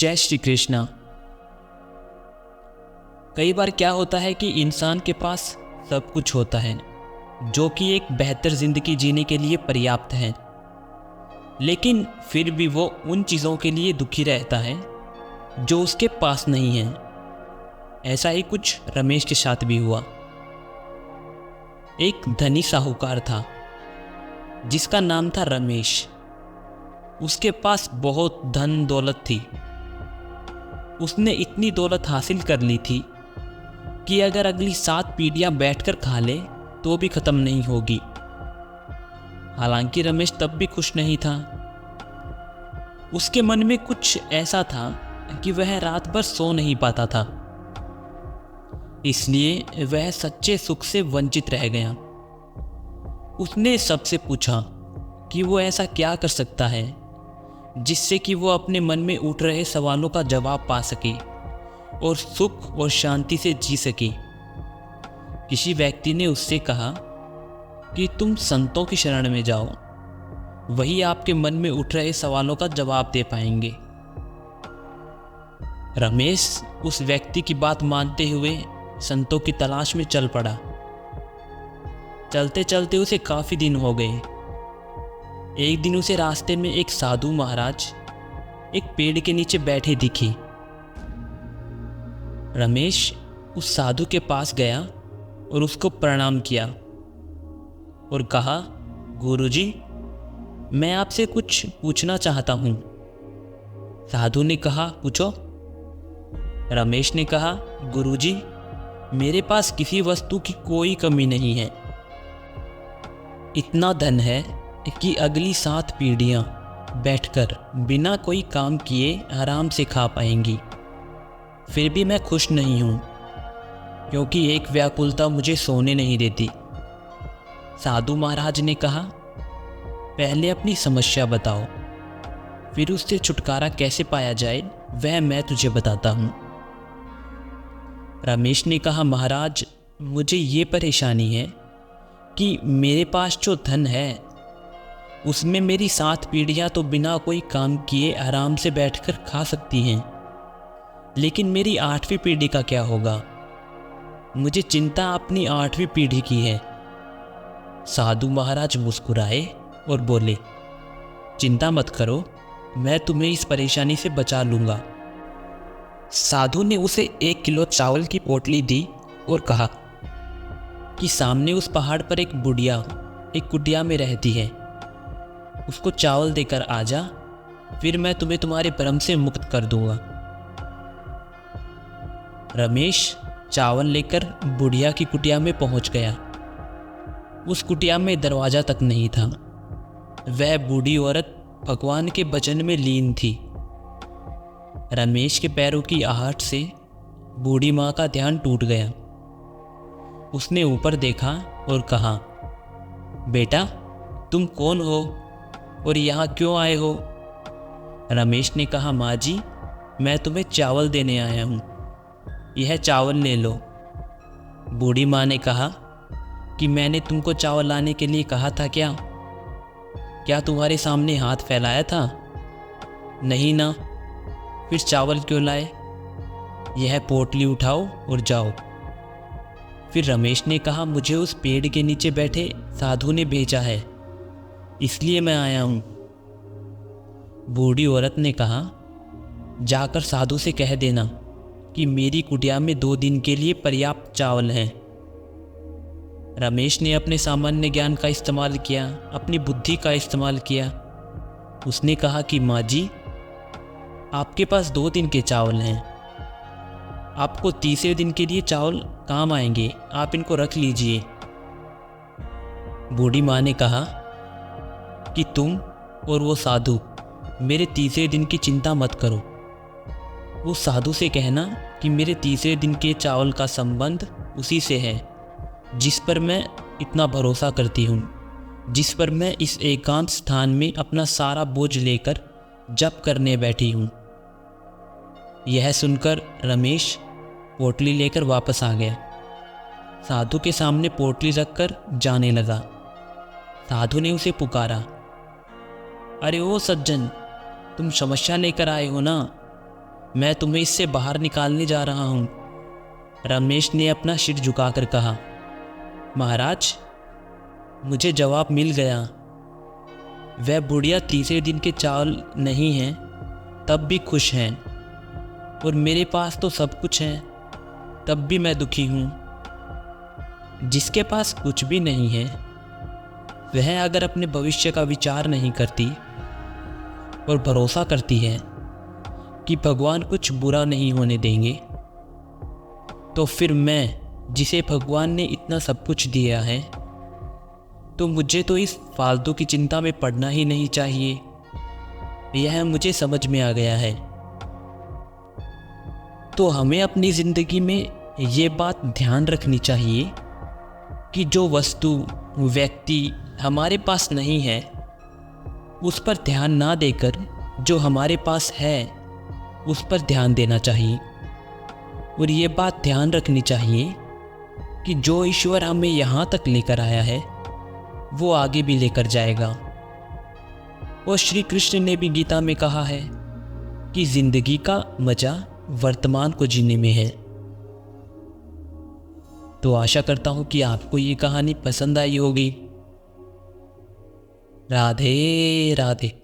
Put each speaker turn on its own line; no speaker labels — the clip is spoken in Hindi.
जय श्री कृष्णा। कई बार क्या होता है कि इंसान के पास सब कुछ होता है जो कि एक बेहतर ज़िंदगी जीने के लिए पर्याप्त है, लेकिन फिर भी वो उन चीज़ों के लिए दुखी रहता है जो उसके पास नहीं है। ऐसा ही कुछ रमेश के साथ भी हुआ। एक धनी साहूकार था जिसका नाम था रमेश। उसके पास बहुत धन दौलत थी। उसने इतनी दौलत हासिल कर ली थी कि अगर अगली 7 पीढ़ियां बैठकर खा ले तो भी ख़त्म नहीं होगी। हालांकि रमेश तब भी खुश नहीं था। उसके मन में कुछ ऐसा था कि वह रात भर सो नहीं पाता था, इसलिए वह सच्चे सुख से वंचित रह गया। उसने सबसे पूछा कि वो ऐसा क्या कर सकता है जिससे कि वो अपने मन में उठ रहे सवालों का जवाब पा सके और सुख और शांति से जी सके। किसी व्यक्ति ने उससे कहा कि तुम संतों की शरण में जाओ, वही आपके मन में उठ रहे सवालों का जवाब दे पाएंगे। रमेश उस व्यक्ति की बात मानते हुए संतों की तलाश में चल पड़ा। चलते चलते उसे काफ़ी दिन हो गए। एक दिन उसे रास्ते में एक साधु महाराज एक पेड़ के नीचे बैठे दिखे। रमेश उस साधु के पास गया और उसको प्रणाम किया और कहा, गुरुजी, मैं आपसे कुछ पूछना चाहता हूँ। साधु ने कहा, पूछो। रमेश ने कहा, गुरुजी, मेरे पास किसी वस्तु की कोई कमी नहीं है। इतना धन है कि अगली 7 पीढ़ियां बैठकर बिना कोई काम किए आराम से खा पाएंगी। फिर भी मैं खुश नहीं हूँ क्योंकि एक व्याकुलता मुझे सोने नहीं देती। साधु महाराज ने कहा, पहले अपनी समस्या बताओ, फिर उससे छुटकारा कैसे पाया जाए वह मैं तुझे बताता हूँ। रमेश ने कहा, महाराज, मुझे ये परेशानी है कि मेरे पास जो धन है उसमें मेरी 7 पीढ़ियां तो बिना कोई काम किए आराम से बैठकर खा सकती हैं, लेकिन मेरी 8वीं पीढ़ी का क्या होगा? मुझे चिंता अपनी 8वीं पीढ़ी की है। साधु महाराज मुस्कुराए और बोले, चिंता मत करो, मैं तुम्हें इस परेशानी से बचा लूँगा। साधु ने उसे 1 किलो चावल की पोटली दी और कहा कि सामने उस पहाड़ पर एक बुढ़िया एक कुटिया में रहती है, उसको चावल देकर आ जा, फिर मैं तुम्हें तुम्हारे भ्रम से मुक्त कर दूंगा। रमेश चावल लेकर बुढ़िया की कुटिया में पहुंच गया। उस कुटिया में दरवाजा तक नहीं था। वह बूढ़ी औरत भगवान के भजन में लीन थी। रमेश के पैरों की आहट से बूढ़ी माँ का ध्यान टूट गया। उसने ऊपर देखा और कहा, बेटा, तुम कौन हो और यहाँ क्यों आए हो? रमेश ने कहा, माँ जी, मैं तुम्हें चावल देने आया हूँ, यह चावल ले लो। बूढ़ी माँ ने कहा कि मैंने तुमको चावल लाने के लिए कहा था क्या तुम्हारे सामने हाथ फैलाया था? नहीं ना, फिर चावल क्यों लाए? यह पोटली उठाओ और जाओ। फिर रमेश ने कहा, मुझे उस पेड़ के नीचे बैठे साधु ने भेजा है, इसलिए मैं आया हूँ। बूढ़ी औरत ने कहा, जाकर साधु से कह देना कि मेरी कुटिया में 2 दिन के लिए पर्याप्त चावल हैं। रमेश ने अपने सामान्य ज्ञान का इस्तेमाल किया, अपनी बुद्धि का इस्तेमाल किया। उसने कहा कि माँ जी, आपके पास 2 दिन के चावल हैं, आपको 30वें दिन के लिए चावल काम आएंगे, आप इनको रख लीजिए। बूढ़ी माँ ने कहा कि तुम और वो साधु मेरे 30वें दिन की चिंता मत करो। वो साधु से कहना कि मेरे 30वें दिन के चावल का संबंध उसी से है जिस पर मैं इतना भरोसा करती हूँ, जिस पर मैं इस एकांत स्थान में अपना सारा बोझ लेकर जप करने बैठी हूँ। यह सुनकर रमेश पोटली लेकर वापस आ गया। साधु के सामने पोटली रखकर जाने लगा। साधु ने उसे पुकारा, अरे ओ सज्जन, तुम समस्या लेकर आए हो ना? मैं तुम्हें इससे बाहर निकालने जा रहा हूँ। रमेश ने अपना सिर झुकाकर कहा। महाराज, मुझे जवाब मिल गया। वह बुढ़िया तीसरे दिन के चावल नहीं हैं तब भी खुश हैं, और मेरे पास तो सब कुछ है तब भी मैं दुखी हूँ। जिसके पास कुछ भी नहीं है वह अगर अपने भविष्य का विचार नहीं करती और भरोसा करती है कि भगवान कुछ बुरा नहीं होने देंगे, तो फिर मैं, जिसे भगवान ने इतना सब कुछ दिया है, तो मुझे तो इस फालतू की चिंता में पड़ना ही नहीं चाहिए। यह मुझे समझ में आ गया है। तो हमें अपनी ज़िंदगी में ये बात ध्यान रखनी चाहिए कि जो वस्तु, व्यक्ति हमारे पास नहीं है, उस पर ध्यान ना देकर जो हमारे पास है उस पर ध्यान देना चाहिए। और ये बात ध्यान रखनी चाहिए कि जो ईश्वर हमें यहाँ तक लेकर आया है वो आगे भी लेकर जाएगा। और श्री कृष्ण ने भी गीता में कहा है कि जिंदगी का मज़ा वर्तमान को जीने में है। तो आशा करता हूँ कि आपको ये कहानी पसंद आई होगी। राधे राधे।